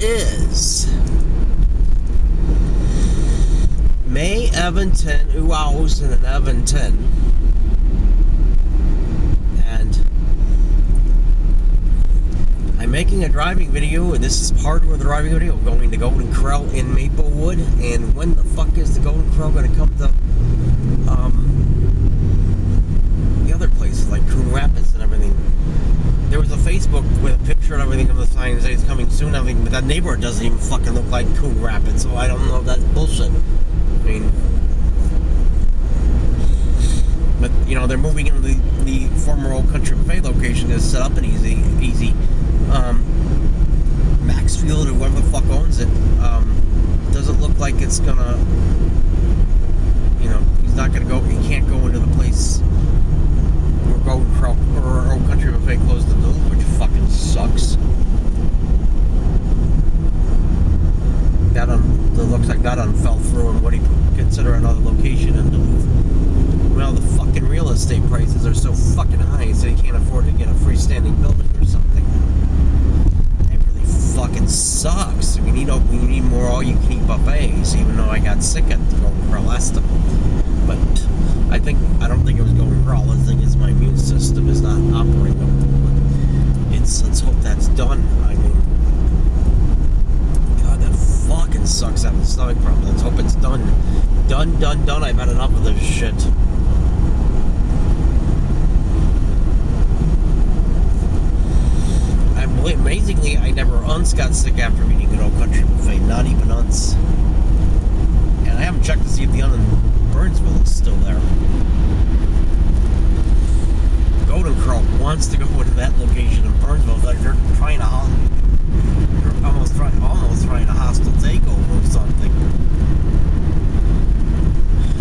is May Evanton, Uaus, and an Evanton. And I'm making a driving video, and this is part of the driving video. I'm going to Golden Corral in Maplewood, and when the fuck is the Golden Corral going to come to the other places like Coon Rapids and everything? There was a Facebook with a picture and everything of the sign that says it's coming soon and everything, but that neighborhood doesn't even fucking look like Coon Rapids, so I don't know if that's bullshit. I mean, but you know, they're moving into the former Old Country Buffet location is set up and easy. Maxfield or whoever the fuck owns it, doesn't look like it's gonna, you know, he's not gonna go, he can't go into the place where Golden Corral or Old Country Buffet closed the door, which fucking sucks. That looks like that fell through, and what do you consider another location in Duluth? Well, the fucking real estate prices are so fucking high, so you can't afford to get a freestanding building or something. It really fucking sucks. We need more all-you-can-eat buffets, even though I got sick at the Golden Corral last time. But I don't think it was Golden Corral. The thing is, my immune system is not operating. Let's hope that's done. I mean, God, that fucking sucks having stomach problems. Let's hope it's done. Done. I've had enough of this shit. Amazingly, I never once got sick after eating an Old Country Buffet. Not even once. And I haven't checked to see if the one in Burnsville is still there. Golden Corral wants to go into that location in Burnsville. They're trying to almost trying a hostile takeover or something.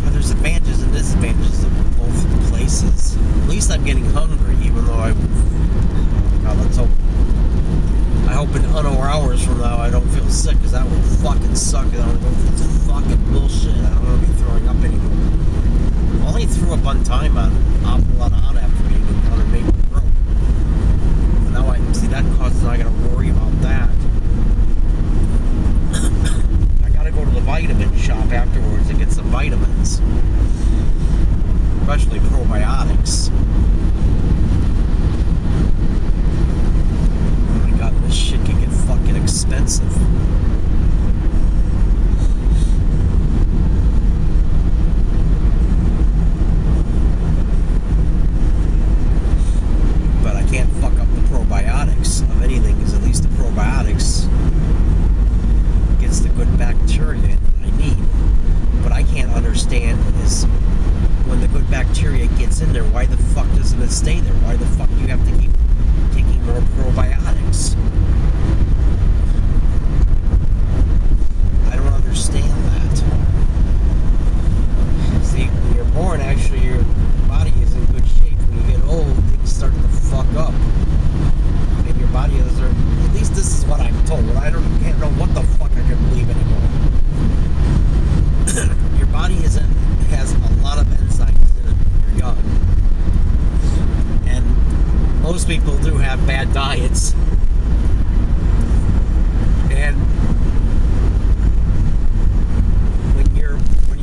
But there's advantages and disadvantages of both places. At least I'm getting hungry, even though God, let's hope. I hope in hours from now I don't feel sick, because that would fucking suck. I don't go through this fucking bullshit. I don't want to be throwing up anymore. I only threw up one time on awful lot of hot after eating another maple throat. And now I see that causes I gotta worry about that. I gotta go to the vitamin shop afterwards and get some vitamins, especially probiotics. This shit can get fucking expensive. But I can't fuck up the probiotics of anything, because at least the probiotics gets the good bacteria I need. What I can't understand is when the good bacteria gets in there, why the fuck doesn't it stay there? Why the fuck do you have to keep taking more probiotics? I don't understand that. See, when you're born, actually your body is in good shape. When you get old, things start to fuck up. And your body is, or at least this is what I'm told. I can't know what the fuck I can believe anymore. Your body has a lot of enzymes in it when you're young. And most people do have bad diets, and when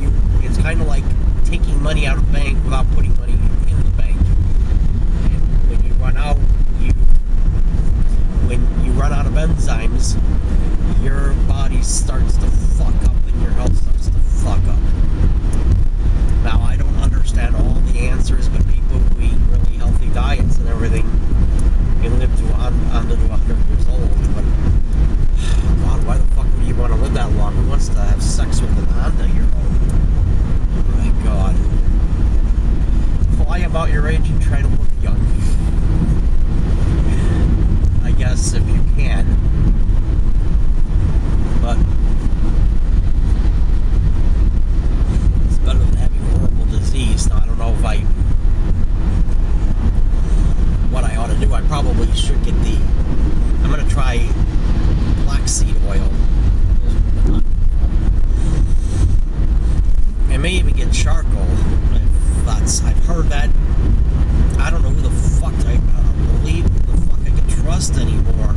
you it's kind of like taking money out of the bank without putting money in the bank. And when you run out of enzymes, your body starts to fuck up and your health starts to fuck up. Now, I don't understand all the answers, but people who eat really healthy diets and everything can live to 100 years old. But God, why the fuck would you want to live that long? Who wants to have sex with an 100-year-old? Oh my God. Lie about your age and try to look young. I guess if you can. But it's better than having a horrible disease. Now, I don't know if what I ought to do. I probably should get I'm going to try flaxseed oil. I may even get charcoal. I've heard that. I don't know who the fuck I believe who the fuck I can trust anymore.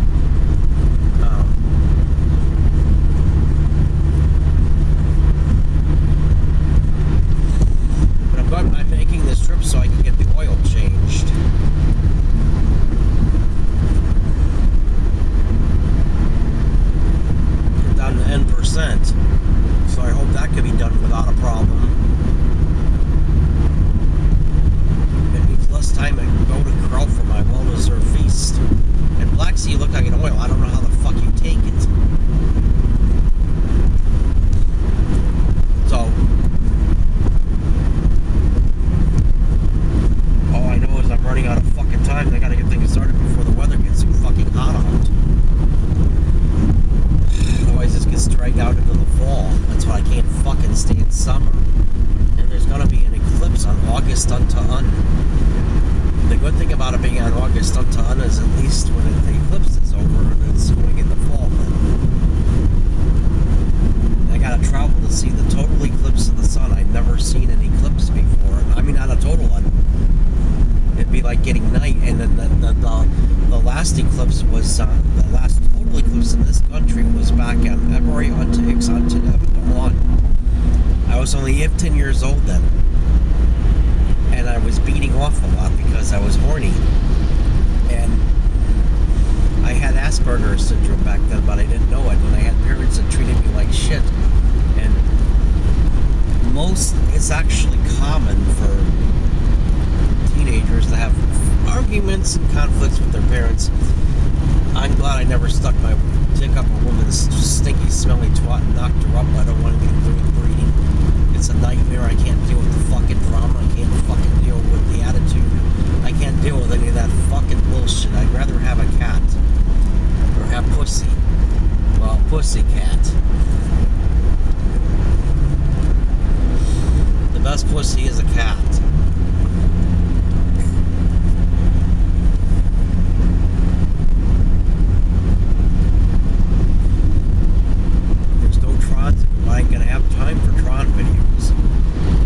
octane oil. I don't know how the fuck you take it. So, all I know is I'm running out of fucking time and I gotta get things started before the weather gets too fucking hot out. Otherwise this gets dragged out into the fall. That's why I can't fucking stand summer. And there's gonna be an eclipse on August unto un. The good thing about it being on August unto un is at least when the eclipse is over and it's going in the fall. I gotta travel to see the total eclipse of the sun. I've never seen an eclipse before. I mean, not a total one. It'd be like getting night. And then the last eclipse was, the last total eclipse in this country was back on February unto 1. I was only 10 years old then. And I was beating off a lot because I was horny. And I had Asperger's syndrome back then, but I didn't know it. And I had parents that treated me like shit. And it's actually common for teenagers to have arguments and conflicts with their parents. I'm glad I never stuck my dick up a woman's stinky, smelly twat and knocked her up. I don't want anything to do with breeding. It's a nightmare. I can't deal with the fucking drama. I can't fucking deal with the attitude. I can't deal with any of that fucking bullshit. I'd rather have a cat. Or have pussy. Well, pussy cat. The best pussy is a cat. There's no Trons. I ain't gonna have time for Tron videos.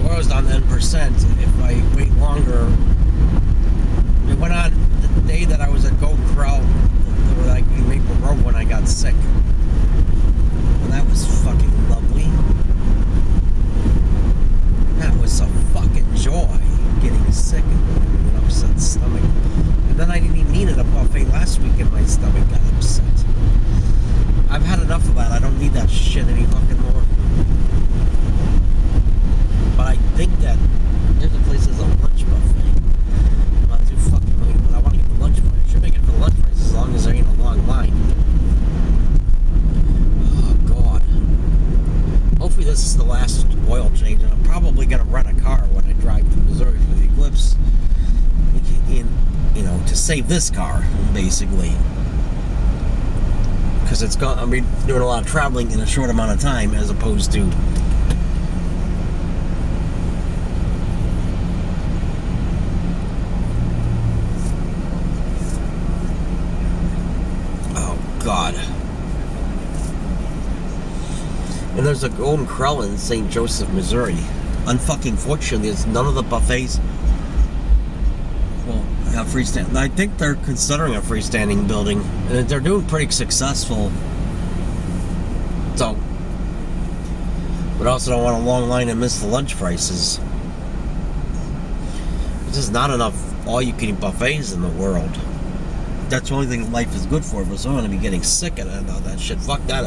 Or I was on 10%. If I wait longer, it went on the day that I was at Golden Corral, like in Maplewood when I got sick. And that was fucking lovely. That was a fucking joy, getting sick and an upset stomach. And then I didn't even eat at a buffet last week and my stomach got upset. I've had enough of that. I don't need that shit any fucking more. But I think that there's a place that's a lunch buffet. I'm not too fucking late, but I want to get the lunch price. I should make it for the lunch price as long as there ain't a long line. Oh, God. Hopefully this is the last oil change, and I'm probably going to rent a car when I drive to Missouri for the eclipse. To save this car, basically. Because I'll be doing a lot of traveling in a short amount of time, as opposed to God. And there's a Golden Corral in St. Joseph, Missouri. Unfucking fortunately, there's none of the buffets have freestanding. I think they're considering a freestanding building, and they're doing pretty successful. So, but also don't want a long line and miss the lunch prices. There's just not enough all-you-can-eat buffets in the world. That's the only thing life is good for, but so I'm going to be getting sick of that shit. Fuck that.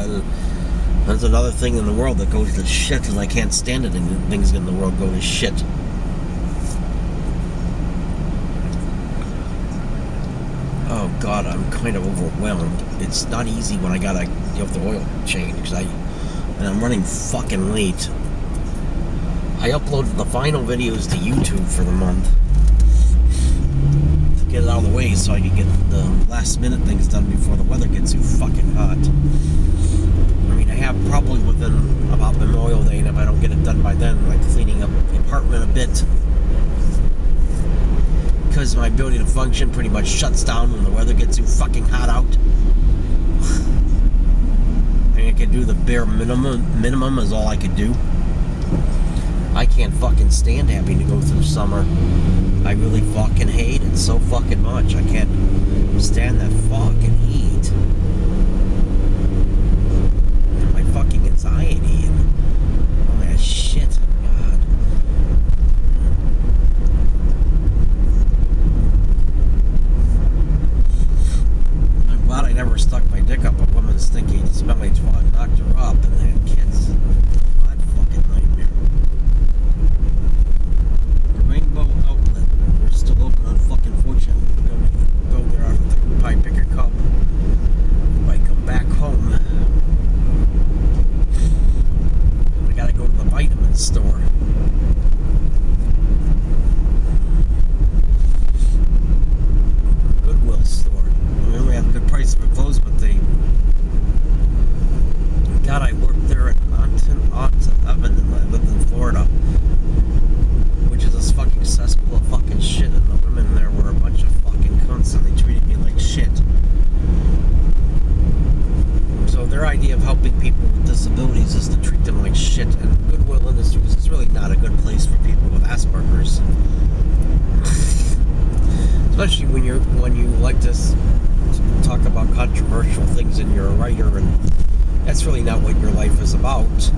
That's another thing in the world that goes to shit, and I can't stand it, and things in the world go to shit. Oh God, I'm kind of overwhelmed. It's not easy when I gotta get the oil change, and I'm running fucking late. I uploaded the final videos to YouTube for the month to get it out of the way so I can get the last minute things done before the weather gets too fucking hot. I mean, I have probably within about Memorial Day, and if I don't get it done by then, like cleaning up the apartment a bit. Because my ability to function pretty much shuts down when the weather gets too fucking hot out. And I can do the bare minimum is all I could do. I can't fucking stand having to go through summer. I really fucking hate it so fucking much. I can't stand that fucking heat. And my fucking anxiety and all that shit. God. I'm glad I never stuck my dick up a woman's stinky, smelly twat and knocked her up and had kids. That fucking nightmare. The Rainbow Outlet. We're still open on fucking Fortune. Go there after the pie picker cup. their idea of helping people with disabilities is to treat them like shit, and Goodwill Industries is really not a good place for people with Asperger's. Especially when you like to talk about controversial things and you're a writer, and that's really not what your life is about.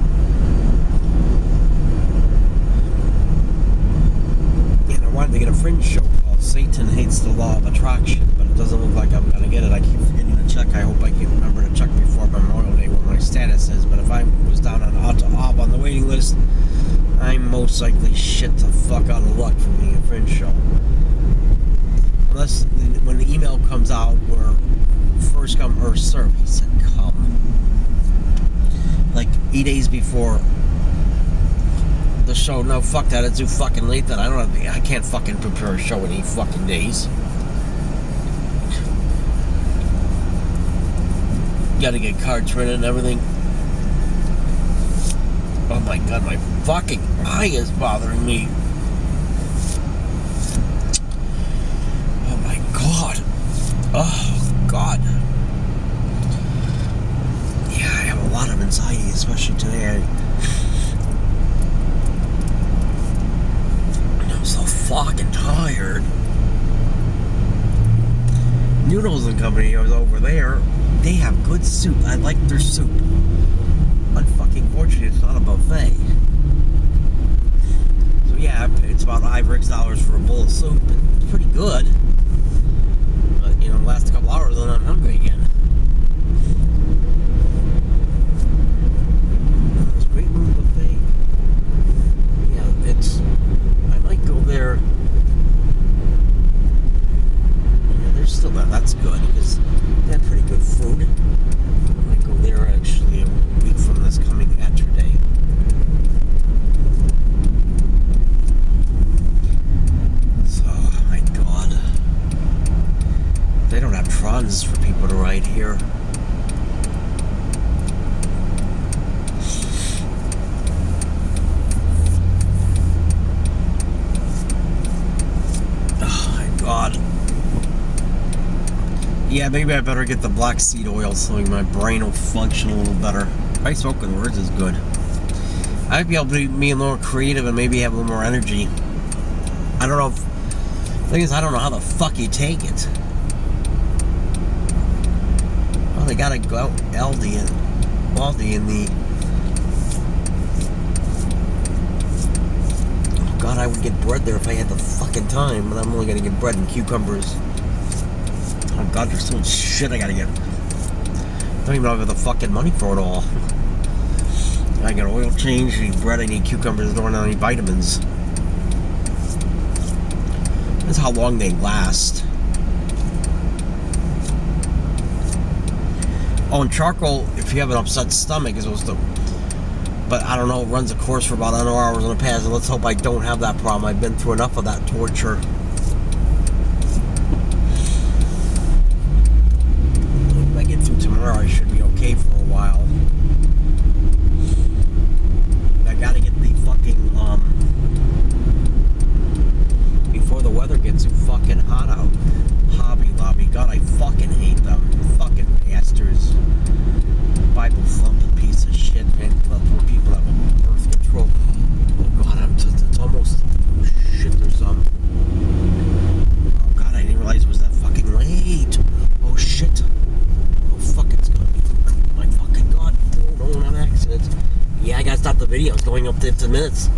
And I wanted to get a Fringe show called Satan Hates the Law of Attraction, but it doesn't look like I'm going to get it. I keep forgetting to check. I hope I can remember to check before Memorial Day what my status is, but if I was down on the waiting list, I'm most likely shit the fuck out of luck for being a Fringe show. Unless when the email comes out where first come, first serve, he said come. Like 8 days before the show. No, fuck that. It's too fucking late. That I can't fucking prepare a show in 8 fucking days. Gotta get cards printed and everything. Oh my god, my fucking eye is bothering me. Oh my god. Oh god. Yeah, I have a lot of anxiety, especially today. I'm so fucking tired. Noodles and Company, I was over there. They have good soup. I like their soup. Unfucking fortunate it's not a buffet. So yeah, it's about $5 for a bowl of soup. It's pretty good. But the last couple hours then I'm hungry again. This Great Room Buffet. Yeah, I might go there. Yeah, there's still that's good because they had pretty good food. I might go there actually a week from this coming Saturday. So, oh my god. They don't have trons for people to ride here. Oh my god. Yeah, maybe I better get the black seed oil so my brain will function a little better. My spoken words is good. I'd be able to be a little creative and maybe have a little more energy. I don't know if... The thing is, I don't know how the fuck you take it. Well, they gotta go out Aldi in the... Oh god, I would get bread there if I had the fucking time, but I'm only gonna get bread and cucumbers. Oh god, there's so much shit I gotta get. I don't even know if I have the fucking money for it all. I got oil change, I need bread, I need cucumbers, I don't need vitamins. That's how long they last. Oh, and charcoal, if you have an upset stomach, is supposed to... But I don't know, it runs a course for about 100 hours in the past, and let's hope I don't have that problem. I've been through enough of that torture. If I get through tomorrow, I should be okay for a while. I gotta get the fucking, before the weather gets too fucking hot out. Hobby Lobby, god, I fucking hate them. Fucking bastards. Bible thumping piece of shit, man. Poor people that have birth control. Oh god, it's almost... Oh shit, there's oh god, I didn't realize it was that fucking late. Oh shit. Oh fuck, it's gonna be... Oh my fucking god. Don't have accidents. Yeah, I gotta stop the video. It's going up to 10 minutes.